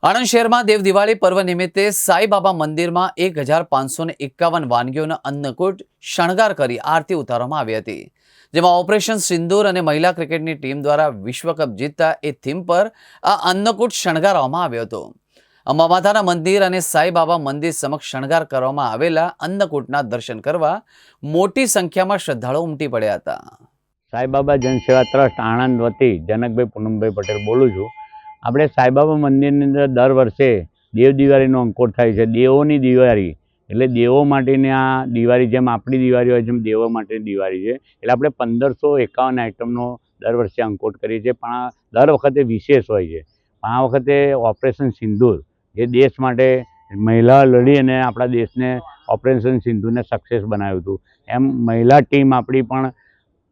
આણંદ શહેરમાં દેવ દિવાળી પર્વ નિમિત્તે સાંઈબાબા મંદિરમાં 1551 વાનગીઓનો અન્નકૂટ શણગાર કરી આરતી ઉતારવામાં આવી હતી, જેમાં ઓપરેશન સિંદૂર અને મહિલા ક્રિકેટની ટીમ દ્વારા વિશ્વકપ જીતતા એ થીમ પર આ અન્નકૂટ શણગારવામાં આવ્યો હતો। અંબા માતાના મંદિર અને સાંઈબાબા મંદિર સમક્ષ શણગાર કરવામાં આવેલા અન્નકૂટના દર્શન કરવા મોટી સંખ્યામાં શ્રદ્ધાળુઓ ઉમટી પડ્યા હતા। સાંઈબાબા જનસેવા ટ્રસ્ટ આણંદ વતી જનકભાઈ પૂનમભાઈ પટેલ બોલું છું। આપણે સાંઈબાબા મંદિરની અંદર દર વર્ષે દેવ દિવાળીનો અંકોટ થાય છે। દેવોની દિવાળી એટલે દેવો માટેની આ દિવાળી, જેમ આપણી દિવાળી હોય જેમ દેવો માટેની દિવાળી છે। એટલે આપણે 1551 આઇટમનો દર વર્ષે અંકોટ કરીએ છીએ, પણ દર વખતે વિશેષ હોય છે। પણ આ વખતે ઓપરેશન સિંદૂર, જે દેશ માટે મહિલા લડી અને આપણા દેશને ઓપરેશન સિંદૂરને સક્સેસ બનાવ્યું હતું, એમ મહિલા ટીમ આપણી પણ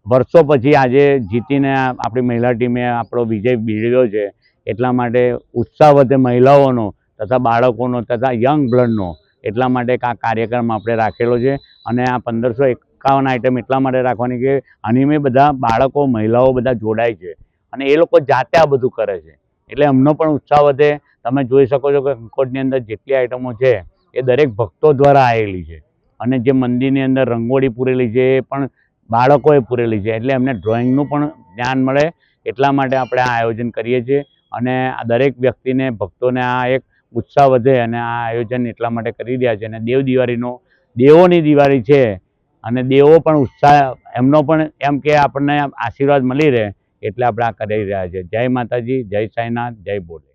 વર્ષો પછી આજે જીતીને આપણી મહિલા ટીમે આપણો વિજય મેળવ્યો છે। એટલા માટે ઉત્સાહ વધે મહિલાઓનો તથા બાળકોનો તથા યંગ બ્લડનો, એટલા માટે આ કાર્યક્રમ આપણે રાખેલો છે। અને આ 1551 આઇટમ એટલા માટે રાખવાની કે આની મેં બધા બાળકો, મહિલાઓ બધા જોડાય છે અને એ લોકો જાતે આ બધું કરે છે, એટલે એમનો પણ ઉત્સાહ વધે। તમે જોઈ શકો છો કે અંકોટની અંદર જેટલી આઇટમો છે એ દરેક ભક્તો દ્વારા આવેલી છે, અને જે મંદિરની અંદર રંગોળી પૂરેલી છે એ પણ બાળકોએ પૂરેલી છે, એટલે એમને ડ્રોઈંગનું પણ જ્ઞાન મળે। એટલા માટે આપણે આ આયોજન કરીએ છીએ અને આ દરેક વ્યક્તિને, ભક્તોને આ એક ઉત્સાહ વધે અને આ આયોજન એટલા માટે કરી રહ્યા છે। અને દેવ દિવાળીનો, દેવોની દિવાળી છે અને દેવો પણ ઉત્સાહ, એમનો પણ એમ કે આપણને આશીર્વાદ મળી રહે, એટલે આપણે આ કરી રહ્યા છીએ। જય માતાજી, જય સાંઈનાથ, જય ભોલે।